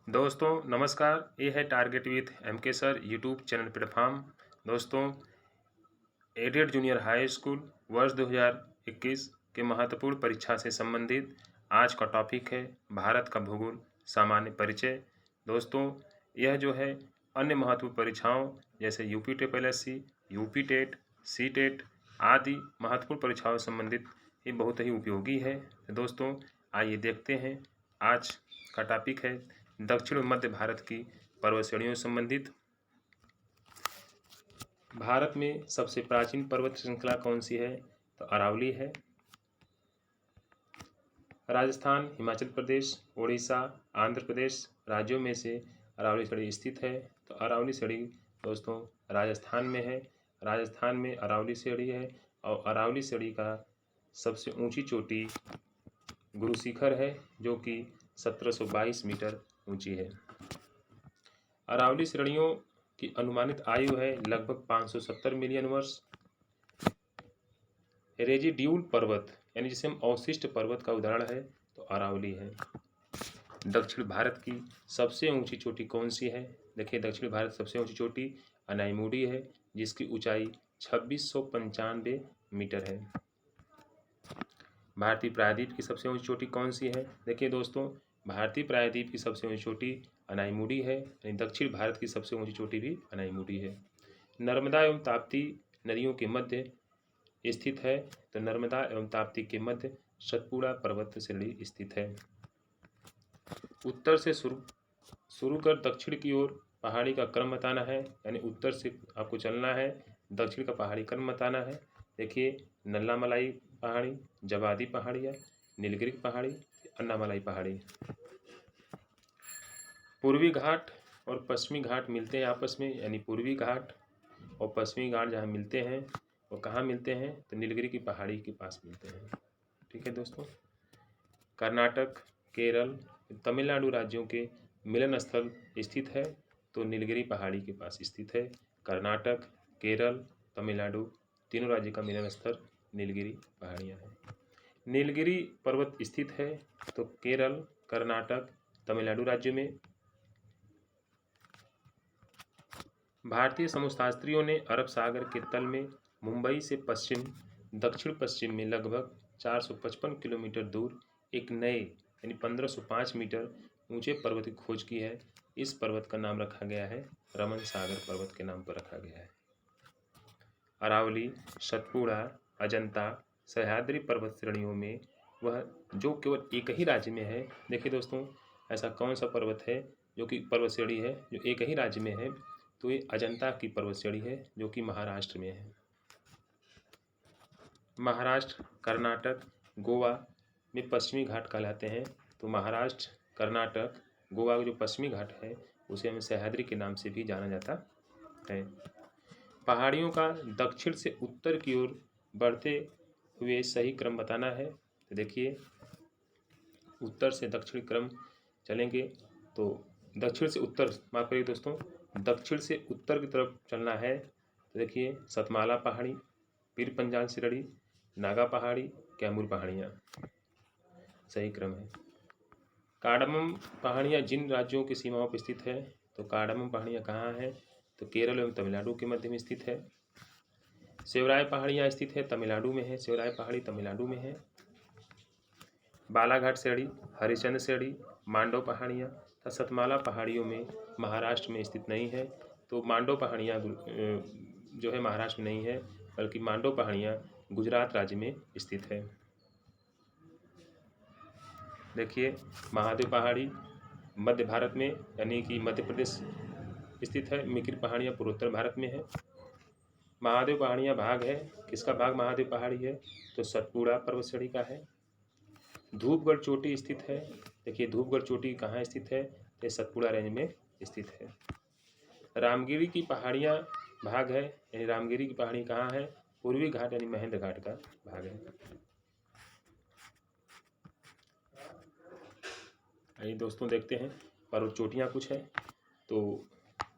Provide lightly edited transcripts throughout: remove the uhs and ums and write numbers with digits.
दोस्तों नमस्कार, ये है target with MK sir YouTube channel platform. दोस्तों एडेड जूनियर हाई स्कूल वर्ष 2021 के महत्वपूर्ण परीक्षा से संबंधित आज का टॉपिक है भारत का भूगोल सामान्य परिचय। दोस्तों यह जो है अन्य महत्वपूर्ण परीक्षाओं जैसे UP triple UP TET, C TET आदि महत्वपूर्ण परीक्षाओं से संबंधित ये बहुत ही उपयोगी है। दोस्तों आइए देखते हैं, आज का टॉपिक है दक्षिण मध्य भारत की पर्वत श्रेणियों से संबंधित। भारत में सबसे प्राचीन पर्वत श्रृंखला कौन सी है? तो अरावली है। राजस्थान, हिमाचल प्रदेश, उड़ीसा, आंध्र प्रदेश राज्यों में से अरावली श्रेणी स्थित है। तो अरावली श्रेणी दोस्तों राजस्थान में है। राजस्थान में अरावली श्रेणी है और अरावली श्रेणी का सबसे ऊंची चोटी गुरु शिखर है जो कि 1722 मीटर ऊंची है। अरावली श्रेणियों की अनुमानित आयु है लगभग 570 मिलियन वर्ष। रेजिड्यूल पर्वत यानी जिसे हम अवशिष्ट पर्वत का उदाहरण है तो अरावली है। दक्षिण भारत की सबसे ऊंची चोटी कौन सी है? देखिए दक्षिण भारत सबसे ऊंची चोटी अनाईमुडी है जिसकी ऊंचाई 2695 मीटर है। भारतीय प्रायद्वीप की सबसे ऊंची चोटी कौन सी है? देखिए दोस्तों भारतीय प्रायद्वीप की सबसे ऊंची चोटी अनाईमुडी है। दक्षिण भारत की सबसे ऊंची चोटी भी अनाईमुडी है। नर्मदा एवं ताप्ती नदियों के मध्य स्थित है। तो नर्मदा एवं ताप्ती के मध्य सतपुड़ा पर्वत श्रेणी स्थित है। उत्तर से शुरू कर दक्षिण की ओर पहाड़ी का क्रम बताना है, यानी उत्तर से आपको चलना है, दक्षिण का पहाड़ी क्रम बताना है। देखिए नल्लामलाई पहाड़ी, जवादी पहाड़ियाँ, नीलगिरी पहाड़ी, अन्नामलाई पहाड़ी। पूर्वी घाट और पश्चिमी घाट मिलते हैं आपस में, यानी पूर्वी घाट और पश्चिमी घाट जहाँ मिलते हैं वो कहाँ मिलते हैं? तो नीलगिरी की पहाड़ी के पास मिलते हैं। ठीक है दोस्तों, कर्नाटक, केरल, तमिलनाडु राज्यों के मिलन स्थल स्थित है तो नीलगिरी पहाड़ी के पास स्थित है। कर्नाटक, केरल, तमिलनाडु तीनों राज्य का मिलन स्थल नीलगिरी पहाड़ियाँ हैं। नीलगिरी पर्वत स्थित है तो केरल, कर्नाटक, तमिलनाडु राज्य में। भारतीय समुद्रशास्त्रियों ने अरब सागर के तल में मुंबई से दक्षिण पश्चिम में लगभग 455 किलोमीटर दूर एक नए यानी 1505 मीटर ऊंचे पर्वत की खोज की है। इस पर्वत का नाम रखा गया है रमन सागर पर्वत के नाम पर रखा गया है। अरावली, सतपुड़ा, अजंता, सह्याद्री पर्वत श्रेणियों में वह जो केवल एक ही राज्य में है। देखिए दोस्तों ऐसा कौन सा पर्वत है जो कि पर्वत श्रेणी है जो एक ही राज्य में है? तो ये अजंता की पर्वत श्रेणी है जो कि महाराष्ट्र में है। महाराष्ट्र, कर्नाटक, गोवा में पश्चिमी घाट कहलाते हैं। तो महाराष्ट्र, कर्नाटक, गोवा का जो पश्चिमी घाट है उसे हमें सह्याद्री के नाम से भी जाना जाता है। पहाड़ियों का दक्षिण से उत्तर की ओर बढ़ते हुए सही क्रम बताना है। तो देखिए उत्तर से दक्षिण क्रम चलेंगे तो दक्षिण से उत्तर, माफ करिए दोस्तों, दक्षिण से उत्तर की तरफ चलना है तो देखिए सतमाला पहाड़ी, पीर पंजाल श्रेणी, नागा पहाड़ी, कैमूर पहाड़ियाँ सही क्रम है। कार्डमम पहाड़ियाँ जिन राज्यों की सीमाओं पर स्थित है? तो कार्डमम पहाड़ियाँ कहाँ हैं? तो केरल एवं तमिलनाडु के मध्य में स्थित है। सेवराय पहाड़ियाँ स्थित है तमिलनाडु में है, सेवराय पहाड़ी तमिलनाडु में है। बालाघाट श्रेणी, हरिश्चंद्र श्रेणी, मांडव पहाड़ियाँ तथा सतमाला पहाड़ियों में महाराष्ट्र में स्थित नहीं है। तो मांडव पहाड़ियाँ जो है महाराष्ट्र में नहीं है बल्कि मांडव पहाड़ियाँ गुजरात राज्य में स्थित है। देखिए महादेव पहाड़ी मध्य भारत में यानी कि मध्य प्रदेश स्थित है। मिकिर पहाड़ियाँ पूर्वोत्तर भारत में है। महादेव पहाड़ियाँ भाग है, किसका भाग महादेव पहाड़ी है? तो सतपुड़ा पर्वत श्रेणी का है। धूपगढ़ चोटी स्थित है। देखिए धूपगढ़ चोटी कहाँ स्थित है? ये सतपुड़ा रेंज में स्थित है। रामगिरी की पहाड़ियाँ भाग है, यानी रामगिरी की पहाड़ी कहाँ है? पूर्वी घाट यानी महेंद्र घाट का भाग है। आइए दोस्तों देखते हैं पर्वत चोटियाँ कुछ है। तो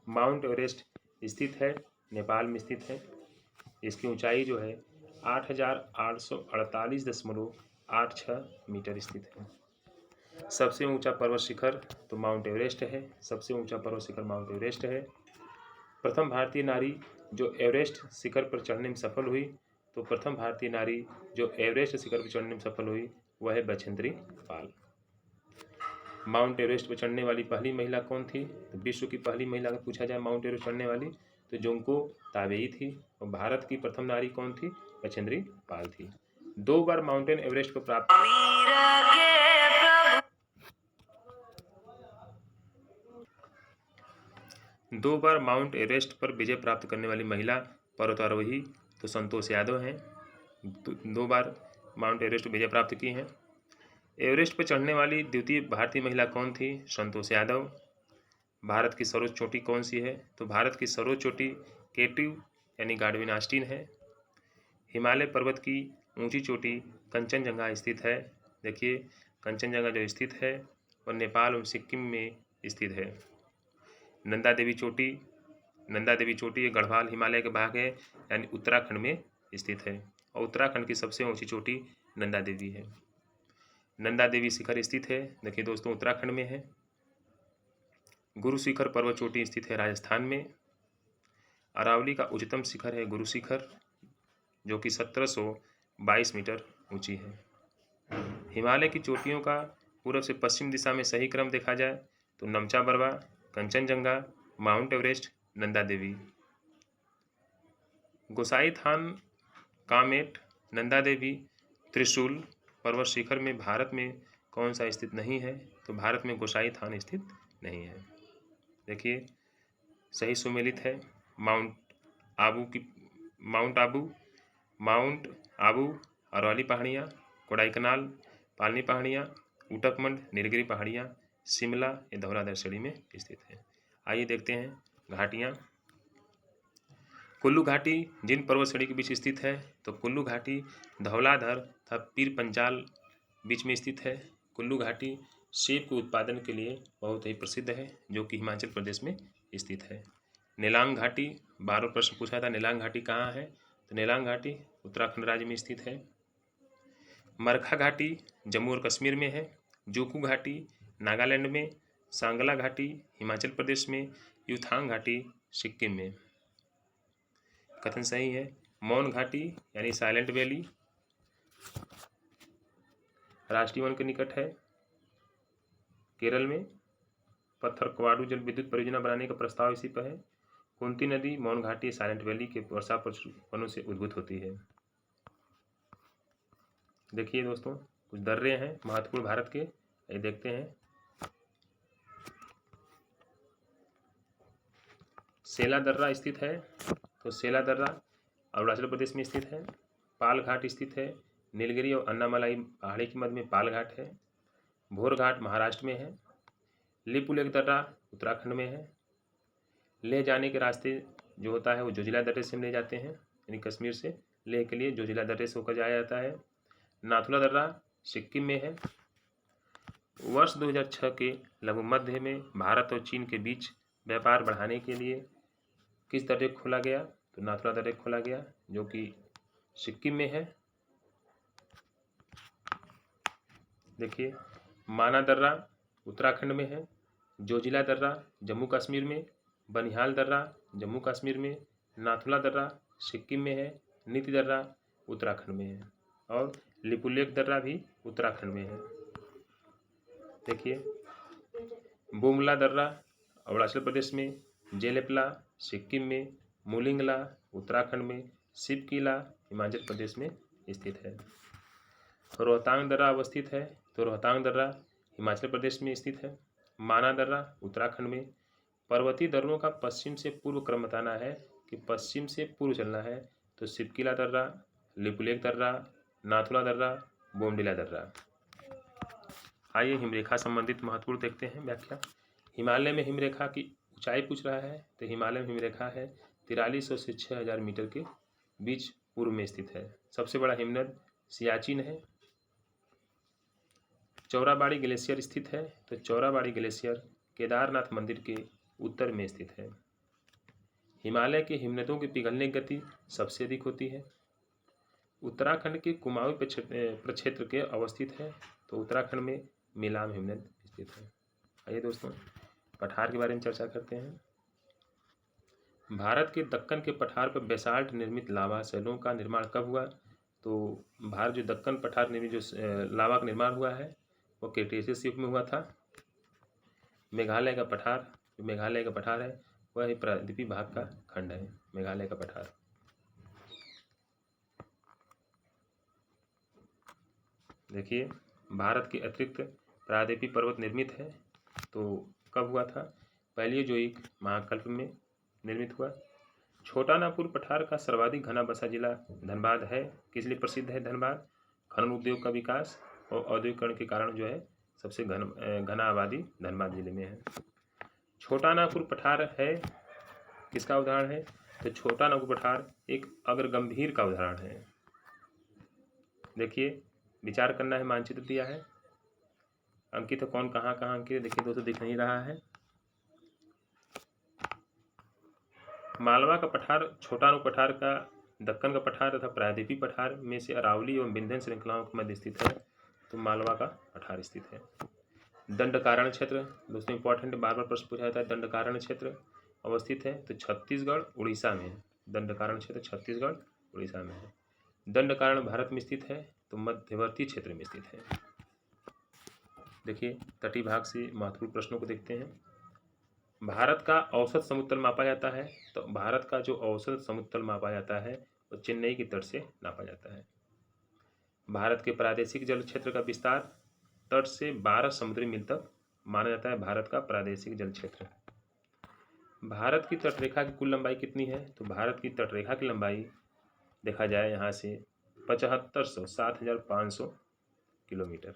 माउंट एवरेस्ट स्थित है, नेपाल में स्थित है। इसकी ऊंचाई जो है 8,848.86 मीटर स्थित है। सबसे ऊंचा पर्वत शिखर तो माउंट एवरेस्ट है, सबसे ऊंचा पर्वत शिखर माउंट एवरेस्ट है। प्रथम भारतीय नारी जो एवरेस्ट शिखर पर चढ़ने में सफल हुई, तो प्रथम भारतीय नारी जो एवरेस्ट शिखर पर चढ़ने में सफल हुई वह है बछेंद्री पाल। माउंट एवरेस्ट पर चढ़ने वाली पहली महिला कौन थी? तो विश्व की पहली महिला अगर पूछा जाए माउंट एवरेस्ट चढ़ने वाली तो जोंको ताबेई थी। और भारत की प्रथम नारी कौन थी? बछेंद्री पाल थी। 2 बार माउंटेन एवरेस्ट को प्राप्त 2 बार माउंट एवरेस्ट पर विजय प्राप्त करने वाली महिला पर्वतारोही तो संतोष यादव हैं। 2 बार माउंट एवरेस्ट पर विजय प्राप्त की हैं। एवरेस्ट पर चढ़ने वाली द्वितीय भारतीय महिला कौन थी? संतोष यादव। भारत की सर्वोच्च चोटी कौन सी है? तो भारत की सर्वोच्च चोटी K2 यानी गाडविन ऑस्टिन है। हिमालय पर्वत की ऊंची चोटी कंचनजंगा स्थित है। देखिए कंचनजंगा जो स्थित है वह नेपाल और सिक्किम में स्थित है। नंदा देवी चोटी ये गढ़वाल हिमालय का भाग है यानी उत्तराखंड में स्थित है। और उत्तराखंड की सबसे ऊंची चोटी नंदा देवी है। नंदा देवी शिखर स्थित है, देखिए दोस्तों उत्तराखंड में है। गुरु शिखर पर्वत चोटी स्थित है राजस्थान में। अरावली का उच्चतम शिखर है गुरु शिखर जो कि 1722 मीटर ऊंची है। हिमालय की चोटियों का पूर्व से पश्चिम दिशा में सही क्रम देखा जाए तो नमचा बरवा, कंचनजंगा, माउंट एवरेस्ट, नंदा देवी। गोसाई थान, कामेट, नंदा देवी, त्रिशूल पर्वत शिखर में भारत में कौन सा स्थित नहीं है? तो भारत में गोसाई थान स्थित नहीं है। देखिए सही सुमेलित है माउंट आबू, अरवली पहाड़ियाँ, कोडाईकनाल, पालनी पहाड़ियाँ, ऊटकमंड, नीलगिरी पहाड़ियाँ, शिमला ये धौलाधार श्रेणी में स्थित है। आइए देखते हैं घाटियाँ। कुल्लू घाटी जिन पर्वत श्रेणी के बीच स्थित है? तो कुल्लू घाटी धौलाधार तथा पीर पंजाल बीच में स्थित है। कुल्लू घाटी सेब के उत्पादन के लिए बहुत ही प्रसिद्ध है जो कि हिमाचल प्रदेश में स्थित है। नेलांग घाटी, 12 प्रश्न पूछा था, नेलांग घाटी कहाँ है? तो नेलांग घाटी उत्तराखंड राज्य में स्थित है। मरखा घाटी जम्मू और कश्मीर में है। जोकू घाटी नागालैंड में। सांगला घाटी हिमाचल प्रदेश में। युथांग घाटी सिक्किम में। कथन सही है। मौन घाटी यानी साइलेंट वैली राष्ट्रीय वन के निकट है केरल में। पत्थरक्वाडू जल विद्युत परियोजना बनाने का प्रस्ताव इसी पर है। कुंती नदी मौन घाटी साइलेंट वैली के वर्षा वनों से उद्भूत होती है। देखिए दोस्तों कुछ दर्रे हैं महत्वपूर्ण भारत के, ये देखते हैं। सेला दर्रा स्थित है, तो सेला दर्रा अरुणाचल प्रदेश में स्थित है। पाल घाट स्थित है, नीलगिरी और अन्नामलाई पहाड़ी के मध्य में पाल घाट है। भोर घाट महाराष्ट्र में है। लिपुलेख दर्रा उत्तराखंड में है। लेह जाने के रास्ते जो होता है वो जोजिला दर्रे से हम ले जाते हैं, यानी कश्मीर से लेह के लिए जोजिला दर्रे से होकर जाया जाता है। नाथुला दर्रा सिक्किम में है। वर्ष 2006 के लगभग मध्य में भारत और चीन के बीच व्यापार बढ़ाने के लिए किस दर्रे को खोला गया? तो नाथुला दर्रे खोला गया जो कि सिक्किम में है। देखिए माना दर्रा उत्तराखंड में है। जोजिला दर्रा जम्मू कश्मीर में। बनिहाल दर्रा जम्मू कश्मीर में। नाथुला दर्रा सिक्किम में है। नीति दर्रा उत्तराखंड में है और लिपुलेख दर्रा भी उत्तराखंड में है। देखिए बोमला दर्रा अरुणाचल प्रदेश में। जेलेपला सिक्किम में। मुलिंगला उत्तराखंड में। सिपकिला हिमाचल प्रदेश में स्थित है। रोहतांग दर्रा अवस्थित है, तो रोहतांग दर्रा हिमाचल प्रदेश में स्थित है। माना दर्रा उत्तराखंड में। पर्वतीय दर्रों का पश्चिम से पूर्व क्रम बताना है कि पश्चिम से पूर्व चलना है, तो सिपकिला दर्रा, लिपुलेख दर्रा, नाथुला दर्रा, बोमडिला दर्रा। आइए हिमरेखा संबंधित महत्वपूर्ण देखते हैं व्याख्या। हिमालय में हिमरेखा की ऊंचाई पूछ रहा है, तो हिमालय में हिमरेखा है 4300 से 6000 मीटर के बीच पूर्व में स्थित है। सबसे बड़ा हिमनद सियाचिन है। चौराबाड़ी ग्लेशियर स्थित है, तो चौराबाड़ी ग्लेशियर केदारनाथ मंदिर के उत्तर में स्थित है। हिमालय के हिमनदों की पिघलने की गति सबसे अधिक होती है। उत्तराखंड के कुमाऊं प्रक्षेत्र के अवस्थित है, तो उत्तराखंड में मिलाम हिमनद स्थित है। आइए दोस्तों पठार के बारे में चर्चा करते हैं। भारत के दक्कन के पठार पर बेसाल्ट निर्मित लावा शैलों का निर्माण कब हुआ? तो भारत जो दक्कन पठार निर्मित जो लावा का निर्माण हुआ है वो क्रेटेशियस युग में हुआ था। मेघालय का पठार है वह एक प्रायद्वीपीय भाग का खंड है, मेघालय का पठार। देखिए भारत के अतिरिक्त प्रायद्वीपीय पर्वत निर्मित है, तो कब हुआ था? पैलियोजोइक महाकल्प में निर्मित हुआ। छोटा नागपुर पठार का सर्वाधिक घना बसा जिला धनबाद है। किस लिए प्रसिद्ध है धनबाद? खनन उद्योग का विकास और औद्योगिकरण के कारण जो है सबसे घना आबादी धनबाद जिले में है। छोटा नागपुर पठार है किसका उदाहरण है? तो छोटा नागपुर पठार एक अग्रगंभीर का उदाहरण है। देखिए विचार करना है, मानचित्र दिया है, अंकित है, कौन कहाँ कहाँ अंकित है। देखिए दोस्तों दिख नहीं रहा है। मालवा का पठार छोटा नागपुर पठार का दक्कन का पठार तथा प्रायद्वीपीय पठार में से अरावली एवं विंध्यन श्रृंखलाओं के मध्य स्थित है, तो मालवा का पठार स्थित है। दंडकारण्य क्षेत्र दोस्तों इंपॉर्टेंट, बार बार प्रश्न पूछा जाता है। दंडकारण्य क्षेत्र अवस्थित है तो छत्तीसगढ़ उड़ीसा में है। दंडकारण्य क्षेत्र छत्तीसगढ़ उड़ीसा में है। दंडकारण्य भारत में स्थित है तो मध्यवर्ती क्षेत्र में स्थित है। देखिए तटीय भाग से महत्वपूर्ण प्रश्नों को देखते हैं। भारत का औसत समुद्र तल मापा जाता है, तो भारत का जो औसत समुद्र तल मापा जाता है वो चेन्नई की तट से नापा जाता है। भारत के प्रादेशिक जल क्षेत्र का विस्तार तट से 12 समुद्री मील तक माना जाता है। भारत का प्रादेशिक जल क्षेत्र। भारत की तटरेखा की कुल लंबाई कितनी है? तो भारत की तटरेखा की लंबाई देखा जाए यहाँ से 7,500 किलोमीटर।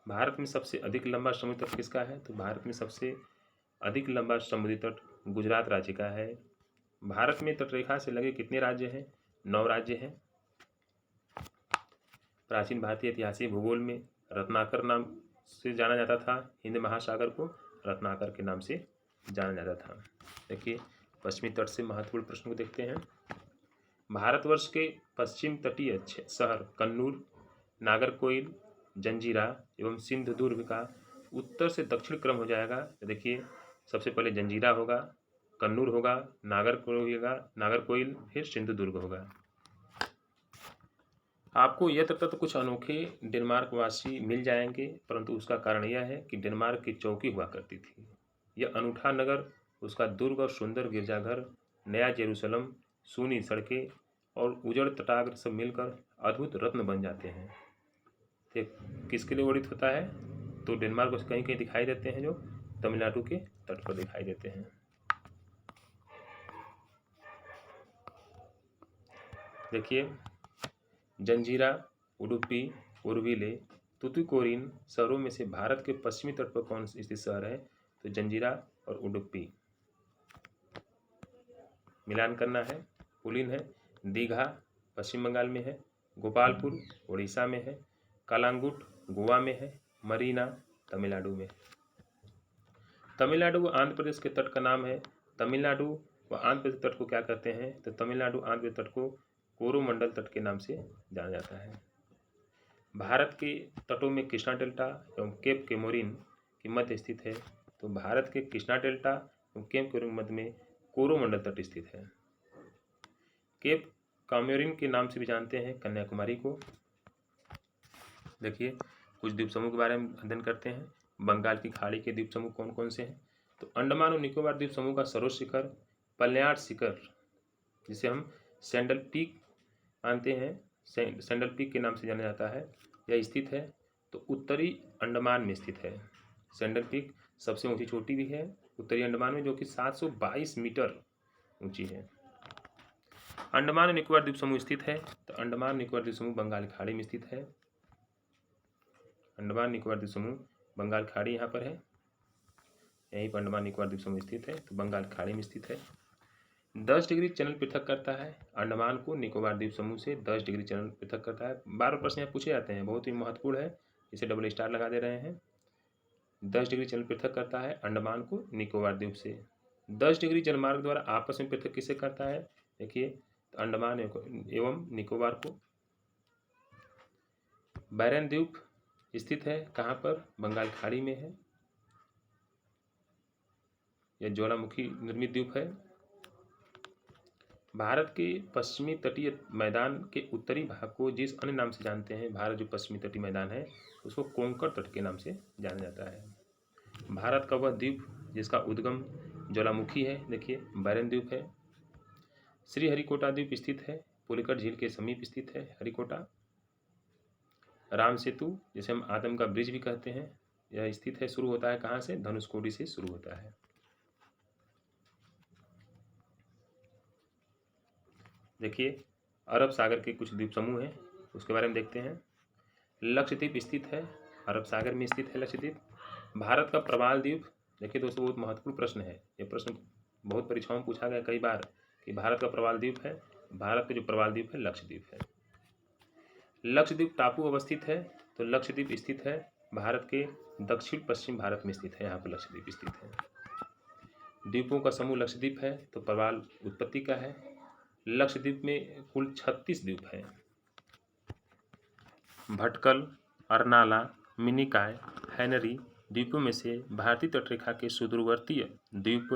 भारत में सबसे अधिक लंबा समुद्री तट किसका है? तो भारत में सबसे अधिक लंबा समुद्री तट गुजरात राज्य का है। भारत में तटरेखा से लगे कितने राज्य हैं? 9 राज्य हैं। प्राचीन भारतीय ऐतिहासिक भूगोल में रत्नाकर नाम से जाना जाता था। हिंद महासागर को रत्नाकर के नाम से जाना जाता था। देखिए पश्चिमी तट से महत्वपूर्ण प्रश्न को देखते हैं। भारतवर्ष के पश्चिम तटीय शहर कन्नूर, नागरकोइल, जंजीरा एवं सिंधुदुर्ग का उत्तर से दक्षिण क्रम हो जाएगा। तो देखिए सबसे पहले जंजीरा होगा, कन्नूर होगा, नागरकोइल, फिर सिंधुदुर्ग होगा। आपको यह तत्व कुछ अनोखे डेनमार्क वासी मिल जाएंगे, परंतु उसका कारण यह है कि डेनमार्क की चौकी हुआ करती थी। यह अनूठा नगर, उसका दुर्ग और सुंदर गिरजाघर, नया जेरूसलम, सूनी सड़कें और उजड़ तटाग्र सब मिलकर अद्भुत रत्न बन जाते हैं। तो किसके लिए वर्णित होता है? तो डेनमार्क को कहीं कहीं दिखाई देते हैं जो तमिलनाडु के तट पर दिखाई देते हैं। देखिए जंजीरा, उडुपी, उर्विले, तुतुकोरिन शहरों में से भारत के पश्चिमी तट पर कौन स्थित शहर है? तो जंजीरा और उडुपी। मिलान करना है। पुलिन है, दीघा पश्चिम बंगाल में है, गोपालपुर उड़ीसा में है, कालांगुट गोवा में है, मरीना तमिलनाडु में। तमिलनाडु व आंध्र प्रदेश के तट का नाम है। तमिलनाडु व आंध्र प्रदेश तट को क्या कहते हैं? तो तमिलनाडु आंध्र प्रदेश तट को कोरोमंडल तट के नाम से जाना जाता है। भारत के तटों में कृष्णा डेल्टा एवं केप केमोरिन की मध्य स्थित है, तो भारत के कृष्णा डेल्टा एवं केप केमोरिन मध्य में कोरोमंडल तट स्थित है। केप काम्योरिन के नाम से भी जानते हैं कन्याकुमारी को। देखिए कुछ द्वीप समूह के बारे में अध्ययन करते हैं। बंगाल की खाड़ी के द्वीप समूह कौन कौन से हैं? तो अंडमान और निकोबार द्वीप समूह का सरोज शिखर पल्याट शिखर, जिसे हम सैंडल पीक मानते हैं, सैंडल पीक के नाम से जाना जाता है, यह स्थित है तो उत्तरी अंडमान में स्थित है। सैंडल पीक सबसे ऊंची चोटी भी है उत्तरी अंडमान में, जो कि 722 मीटर ऊंची है। अंडमान और निकोबार द्वीप समूह स्थित है, तो अंडमान निकोबार द्वीप समूह बंगाल खाड़ी में स्थित है। अंडमान निकोबार द्वीप समूह बंगाल खाड़ी यहाँ पर है, यहीं पर अंडमान निकोबार द्वीप समूह स्थित है, तो बंगाल खाड़ी में स्थित है। 10 डिग्री चैनल पृथक करता है अंडमान को निकोबार द्वीप समूह से। 10 डिग्री चैनल पृथक करता है। 12 प्रश्न यहाँ पूछे जाते हैं, बहुत ही महत्वपूर्ण है, इसे डबल स्टार लगा दे रहे हैं। 10 डिग्री चैनल पृथक करता है अंडमान को निकोबार द्वीप से। 10 डिग्री जलमार्ग द्वारा आपस में पृथक किसे करता है? देखिए तो अंडमान एवं निकोबार को। बैरन द्वीप स्थित है कहाँ पर? बंगाल खाड़ी में है। यह ज्वालामुखी निर्मित द्वीप है। भारत के पश्चिमी तटीय मैदान के उत्तरी भाग को जिस अन्य नाम से जानते हैं, भारत जो पश्चिमी तटीय मैदान है उसको कोंकण तट के नाम से जाना जाता है। भारत का वह द्वीप जिसका उद्गम ज्वालामुखी है, देखिए बैरन द्वीप है। श्रीहरिकोटा द्वीप स्थित है, पुलिकट झील के समीप स्थित है हरिकोटा। राम सेतु जिसे हम आदम का ब्रिज भी कहते हैं, यह स्थित है, शुरू होता है कहाँ से? धनुषकोडी से शुरू होता है। देखिए अरब सागर के कुछ द्वीप समूह हैं, उसके बारे में देखते हैं। लक्षद्वीप स्थित है, अरब सागर में स्थित है लक्षद्वीप। भारत का प्रवाल द्वीप, देखिए दोस्तों बहुत महत्वपूर्ण प्रश्न है, ये प्रश्न बहुत परीक्षाओं में पूछा गया कई बार कि भारत का प्रवाल द्वीप है। भारत का जो प्रवाल द्वीप है लक्षद्वीप है। लक्षद्वीप टापू अवस्थित है, तो लक्षद्वीप स्थित है भारत के दक्षिण पश्चिम भारत में स्थित है, यहाँ पर लक्षद्वीप स्थित है। द्वीपों का समूह लक्षद्वीप है, तो प्रवाल उत्पत्ति का है। लक्षद्वीप में कुल 36 द्वीप हैं। भटकल, अरनाला, मिनिकॉय, हैनरी द्वीपों में से भारतीय तटरेखा के सुदूरवर्ती द्वीप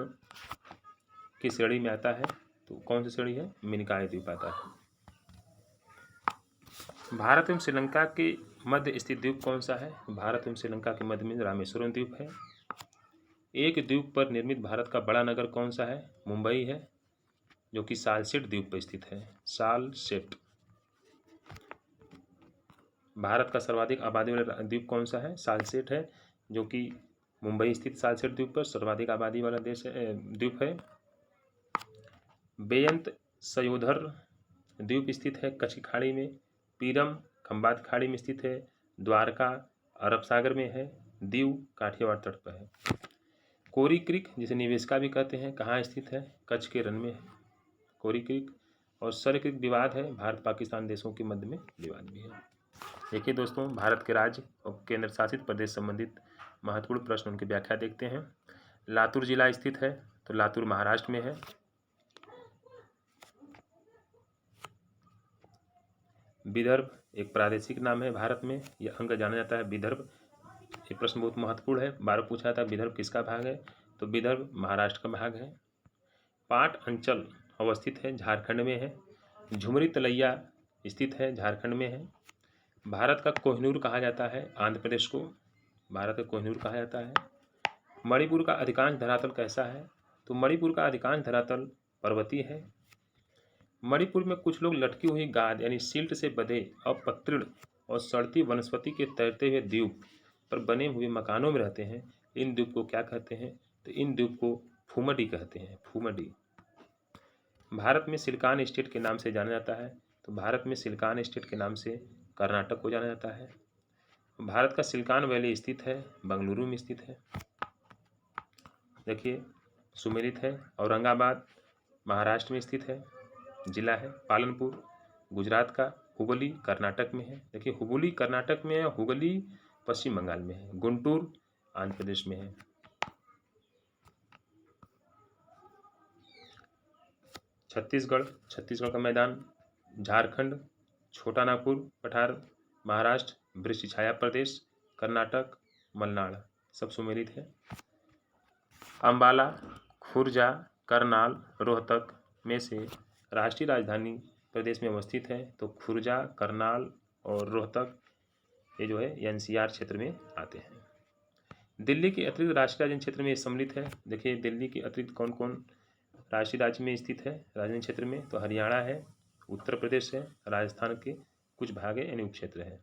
की श्रेणी में आता है, तो कौन सी श्रेणी है? मिनिकॉय द्वीप आता है। भारत एवं श्रीलंका के मध्य स्थित द्वीप कौन सा है? भारत एवं श्रीलंका के मध्य में रामेश्वरम द्वीप है। एक द्वीप पर निर्मित भारत का बड़ा नगर कौन सा है? मुंबई है, जो कि सालसेट द्वीप पर स्थित है। सालसेट। भारत का सर्वाधिक आबादी वाला द्वीप कौन सा है? सालसेट है, जो कि मुंबई स्थित सालसेट द्वीप पर सर्वाधिक आबादी वाला देश है, द्वीप है। बेयंत सयोधर द्वीप स्थित है कच्छ की खाड़ी में। पीरम खंबात खाड़ी में स्थित है। द्वारका अरब सागर में है। दीव काठियावाड़ तट पर है। कोरी क्रीक जिसे निवेशिका भी कहते हैं, कहाँ स्थित है? कच्छ के रण में है कोरी क्रीक। और सर क्रीक विवाद है, भारत पाकिस्तान देशों के मध्य में विवाद भी है। देखिए दोस्तों, भारत के राज्य और केंद्र शासित प्रदेश संबंधित महत्वपूर्ण प्रश्न, उनकी व्याख्या देखते हैं। लातूर जिला स्थित है, तो लातूर महाराष्ट्र में है। विदर्भ एक प्रादेशिक नाम है भारत में, यह अंग जाना जाता है विदर्भ। ये प्रश्न बहुत महत्वपूर्ण है, बार पूछा था विदर्भ किसका भाग है, तो विदर्भ महाराष्ट्र का भाग है। पाट अंचल अवस्थित है, झारखंड में है। झुमरी तलैया स्थित है, झारखंड में है। भारत का कोहिनूर कहा जाता है आंध्र प्रदेश को, भारत का कोहिनूर कहा जाता है। मणिपुर का अधिकांश धरातल कैसा है, तो मणिपुर का अधिकांश धरातल पर्वतीय है। मणिपुर में कुछ लोग लटकी हुई गाद यानी सिल्ट से बंधे अपत्रीण और सड़ती वनस्पति के तैरते हुए द्वीप पर बने हुए मकानों में रहते हैं। इन द्वीप को क्या कहते हैं, तो इन द्वीप को फूमडी कहते हैं, फूमडी। भारत में सिलिकॉन स्टेट के नाम से जाना जाता है, तो भारत में सिलिकॉन स्टेट के नाम से कर्नाटक को जाना जाता है। भारत का सिलिकॉन वैली स्थित है, बेंगलुरु में स्थित है। देखिए सुमेलित है। औरंगाबाद महाराष्ट्र में स्थित है, जिला है। पालनपुर गुजरात का। हुगली कर्नाटक में है, देखिए हुगली कर्नाटक में है, हुगली पश्चिम बंगाल में है। गुंटूर आंध्र प्रदेश में है। छत्तीसगढ़, छत्तीसगढ़ का मैदान। झारखंड छोटा नागपुर पठार महाराष्ट्र, वृष्टि छाया प्रदेश कर्नाटक, मलनाड सब सुमेलित है। अंबाला, खुर्जा, करनाल, रोहतक में से राष्ट्रीय राजधानी प्रदेश में अवस्थित है, तो खुर्जा, करनाल और रोहतक ये जो है एनसीआर क्षेत्र में आते हैं। दिल्ली के अतिरिक्त राष्ट्रीय राजधानी क्षेत्र में सम्मिलित है। देखिए दिल्ली के अतिरिक्त कौन कौन राष्ट्रीय राज्य में स्थित है राजधानी क्षेत्र में, तो हरियाणा है, उत्तर प्रदेश है, राजस्थान के कुछ भाग है यानी उपक्षेत्र है।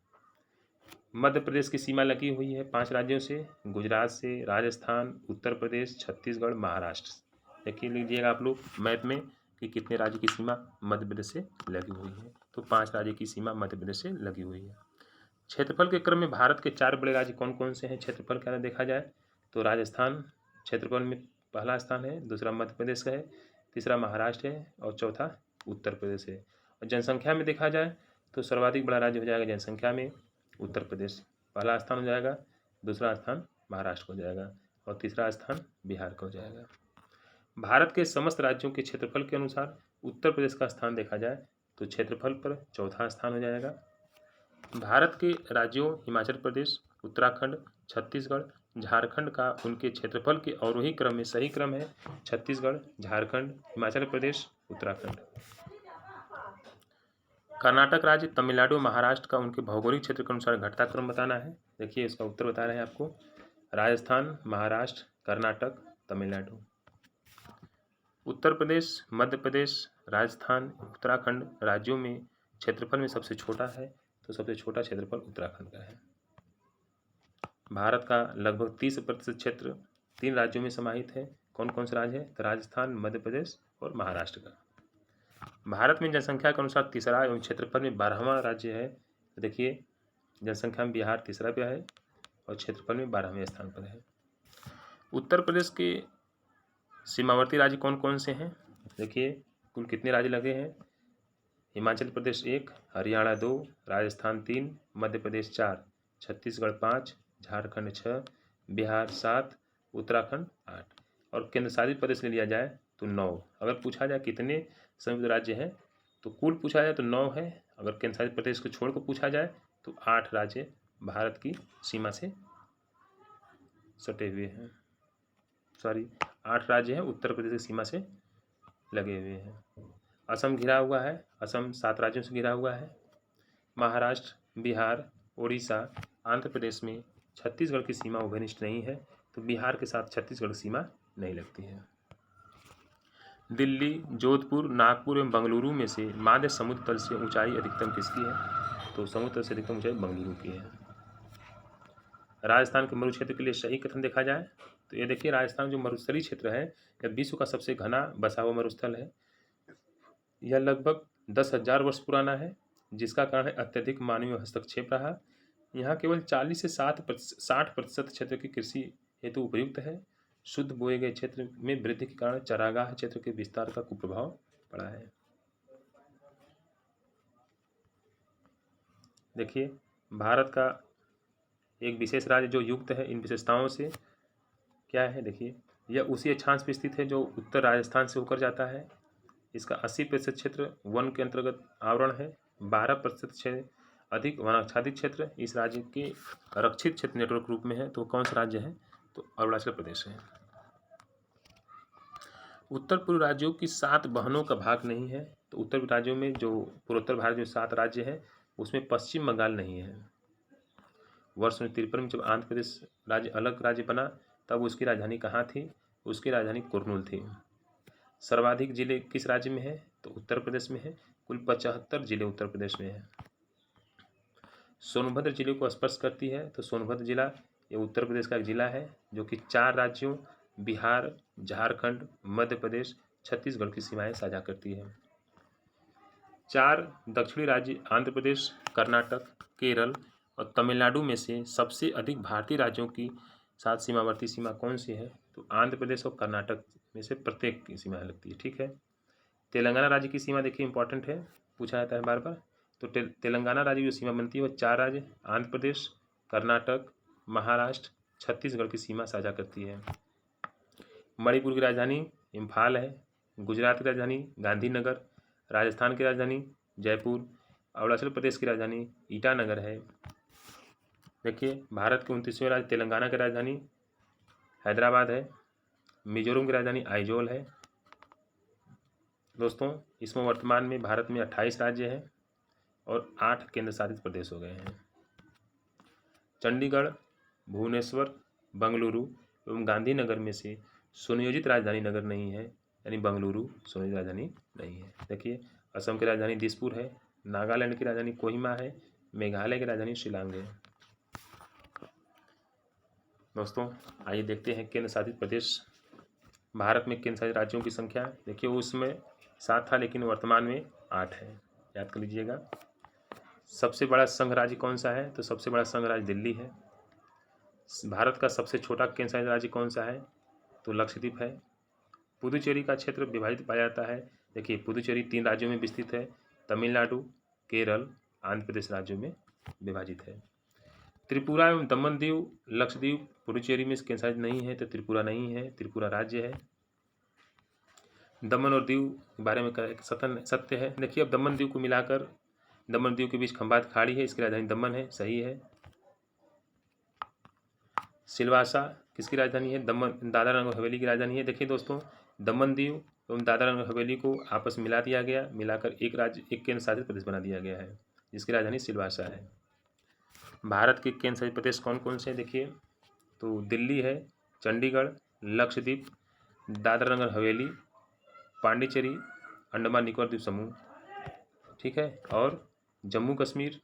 मध्य प्रदेश की सीमा लगी हुई है 5 राज्यों से, गुजरात से, राजस्थान, उत्तर प्रदेश, छत्तीसगढ़, महाराष्ट्र। देखिए लीजिएगा आप लोग मैप में कि कितने राज्य की सीमा मध्य प्रदेश से लगी हुई है, तो 5 राज्य की सीमा मध्य प्रदेश से लगी हुई है। क्षेत्रफल के क्रम में भारत के 4 बड़े राज्य कौन कौन से हैं क्षेत्रफल का देखा जाए, तो राजस्थान क्षेत्रफल में पहला स्थान है, दूसरा मध्य प्रदेश का है, तीसरा महाराष्ट्र है और चौथा उत्तर प्रदेश है। और जनसंख्या में देखा जाए तो सर्वाधिक बड़ा राज्य हो जाएगा जनसंख्या में उत्तर प्रदेश, पहला स्थान हो जाएगा, दूसरा स्थान महाराष्ट्र हो जाएगा और तीसरा स्थान बिहार का हो जाएगा। भारत के समस्त राज्यों के क्षेत्रफल के अनुसार उत्तर प्रदेश का स्थान देखा जाए तो क्षेत्रफल पर चौथा स्थान हो जाएगा। भारत के राज्यों हिमाचल प्रदेश, उत्तराखंड, छत्तीसगढ़, झारखंड का उनके क्षेत्रफल के अवरोही क्रम में सही क्रम है छत्तीसगढ़, झारखंड, हिमाचल प्रदेश, उत्तराखंड। कर्नाटक राज्य, तमिलनाडु, महाराष्ट्र का उनके भौगोलिक क्षेत्र के अनुसार घटता क्रम बताना है। देखिए इसका उत्तर बता रहे हैं आपको, राजस्थान, महाराष्ट्र, कर्नाटक, तमिलनाडु। उत्तर प्रदेश, मध्य प्रदेश, राजस्थान, उत्तराखंड राज्यों में क्षेत्रफल में सबसे छोटा है, तो सबसे छोटा क्षेत्रफल उत्तराखंड का है। भारत का लगभग 30% क्षेत्र 3 राज्यों में समाहित है। कौन कौन से राज्य है? तो राजस्थान, मध्य प्रदेश और महाराष्ट्र का। भारत में जनसंख्या के अनुसार तीसरा एवं क्षेत्रफल में 12वां राज्य है। तो देखिए जनसंख्या में बिहार तीसरा पे है और क्षेत्रफल में 12वें स्थान पर है। उत्तर प्रदेश के सीमावर्ती राज्य कौन कौन से हैं? देखिए कुल कितने राज्य लगे हैं? हिमाचल प्रदेश 1, हरियाणा 2, राजस्थान 3, मध्य प्रदेश 4, छत्तीसगढ़ 5, झारखंड 6, बिहार 7, उत्तराखंड 8 और केंद्र शासित प्रदेश ले लिया जाए तो 9। अगर पूछा जाए कितने संयुक्त राज्य हैं तो कुल पूछा जाए तो 9 है। अगर केंद्र शासित प्रदेश को छोड़ कर पूछा जाए तो 8 राज्य भारत की सीमा से सटे हुए हैं। 8 राज्य हैं उत्तर प्रदेश की सीमा से लगे हुए हैं। असम घिरा हुआ है, असम 7 राज्यों से घिरा हुआ है। महाराष्ट्र, बिहार, उड़ीसा, आंध्र प्रदेश में छत्तीसगढ़ की सीमा उभयनिष्ठ नहीं है, तो बिहार के साथ छत्तीसगढ़ की सीमा नहीं लगती है। दिल्ली, जोधपुर, नागपुर एवं बेंगलुरु में से माध्य समुद्र तल से ऊंचाई अधिकतम किसकी है? तो समुद्र तल से अधिकतम ऊंचाई बेंगलुरु की है। राजस्थान के मरुक्षेत्र के लिए सही कथन देखा जाए तो ये देखिए, राजस्थान जो मरुस्थलीय क्षेत्र है यह विश्व का सबसे घना बसा हुआ मरुस्थल है। यह लगभग 10,000 वर्ष पुराना है, जिसका कारण है अत्यधिक मानवीय हस्तक्षेप रहा। यहाँ केवल 40 से 60% क्षेत्र की कृषि हेतु उपयुक्त है। शुद्ध बोए गए क्षेत्र में वृद्धि के कारण चारागाह क्षेत्र के विस्तार का कुप्रभाव पड़ा है। देखिए भारत का एक विशेष राज्य जो युक्त है इन विशेषताओं से, क्या है? देखिए यह उसी अक्षांश में स्थित है जो उत्तर राजस्थान से होकर जाता है। इसका 80% क्षेत्र वन के अंतर्गत आवरण है। 12% से अधिक वनाच्छादित क्षेत्र इस राज्य के रक्षित क्षेत्र नेटवर्क रूप में है। तो कौन सा राज्य है? तो अरुणाचल प्रदेश है। उत्तर पूर्व राज्यों की 7 बहनों का भाग नहीं है। तो उत्तर राज्यों में जो पूर्वोत्तर भारत जो 7 राज्य हैं उसमें पश्चिम बंगाल नहीं है। वर्ष 1953 में जब आंध्र प्रदेश राज्य अलग राज्य बना तब उसकी राजधानी कहाँ थी? उसकी राजधानी कुर्नूल थी। सर्वाधिक जिले किस राज्य में है? तो उत्तर प्रदेश में है। कुल 75 जिले उत्तर प्रदेश में है। सोनभद्र जिले को स्पर्श करती है। तो सोनभद्र जिला ये उत्तर प्रदेश का एक जिला है जो कि 4 राज्यों बिहार, झारखंड, मध्य प्रदेश, छत्तीसगढ़ की सीमाएं साझा करती है। 4 दक्षिणी राज्य आंध्र प्रदेश, कर्नाटक, केरल और तमिलनाडु में से सबसे अधिक भारतीय राज्यों की साथ सीमावर्ती सीमा कौन सी है? तो आंध्र प्रदेश और कर्नाटक में से प्रत्येक की सीमा लगती है। ठीक है। तेलंगाना राज्य की सीमा देखिए इंपॉर्टेंट है, पूछा जाता है बार बार। तो तेलंगाना राज्य की जो सीमा बनती है वह 4 राज्य आंध्र प्रदेश, कर्नाटक, महाराष्ट्र, छत्तीसगढ़ की सीमा साझा करती है। मणिपुर की राजधानी इम्फाल है। गुजरात की राजधानी गांधीनगर, राजस्थान की राजधानी जयपुर, अरुणाचल प्रदेश की राजधानी ईटानगर है। देखिए भारत के 29वें राज्य तेलंगाना की राजधानी हैदराबाद है। मिजोरम की राजधानी आइजोल है। दोस्तों इसमें वर्तमान में भारत में 28 राज्य हैं और 8 केंद्र शासित प्रदेश हो गए हैं। चंडीगढ़, भुवनेश्वर, बेंगलुरु एवं गांधीनगर में से सुनियोजित राजधानी नगर नहीं है, यानी बेंगलुरु सुनियोजित राजधानी नहीं है। देखिए असम की राजधानी दिसपुर है, नागालैंड की राजधानी कोहिमा है, मेघालय की राजधानी शिलांग है। दोस्तों आइए देखते हैं केंद्र शासित प्रदेश। भारत में केंद्र शासित राज्यों की संख्या देखिए उसमें 7 था लेकिन वर्तमान में 8 है, याद कर लीजिएगा। सबसे बड़ा संघ राज्य कौन सा है? तो सबसे बड़ा संघ राज्य दिल्ली है। भारत का सबसे छोटा केंद्र शासित राज्य कौन सा है? तो लक्षद्वीप है। पुदुचेरी का क्षेत्र विभाजित पाया जाता है। देखिए पुदुचेरी 3 राज्यों में विस्तृत है, तमिलनाडु, केरल, आंध्र प्रदेश राज्यों में विभाजित है। त्रिपुरा एवं दमन दीव, लक्षद्वीप, पुडुचेरी में केंद्र शासित नहीं है, तो त्रिपुरा नहीं है, त्रिपुरा राज्य है। दमन और दीव के बारे में सत्य है। देखिए अब दमन दीव को मिलाकर दमन दीव के बीच खंबात खाड़ी है, इसकी राजधानी दमन है, सही है। सिलवासा किसकी राजधानी है? दमन, दादरा नगर हवेली की राजधानी है। देखिए दोस्तों, दमन दीव एवं दादरा नगर हवेली को आपस में मिला दिया गया, मिलाकर एक राज्य, एक केंद्र शासित प्रदेश बना दिया गया है, जिसकी राजधानी सिलवासा है। भारत के केंद्र शासित प्रदेश कौन कौन से हैं देखिए, तो दिल्ली है, चंडीगढ़, लक्षद्वीप, दादरा नगर हवेली, पांडिचेरी, अंडमान निकोबार द्वीप समूह, ठीक है, और जम्मू कश्मीर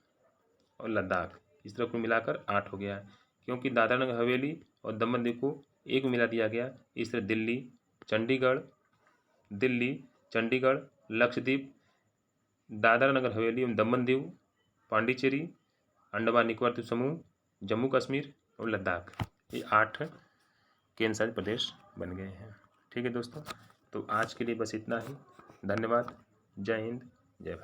और लद्दाख। इस तरह को मिलाकर 8 हो गया है, क्योंकि दादरा नगर हवेली और दमन दीव को एक में मिला दिया गया। इस तरह दिल्ली, चंडीगढ़, लक्षद्वीप, दादरा नगर हवेली एवं दमन दीव, पांडिचेरी, अंडमान निकोबार द्वीप समूह, जम्मू कश्मीर और लद्दाख, ये 8 केंद्र शासित प्रदेश बन गए हैं। ठीक है दोस्तों, तो आज के लिए बस इतना ही। धन्यवाद। जय हिंद, जय भारत।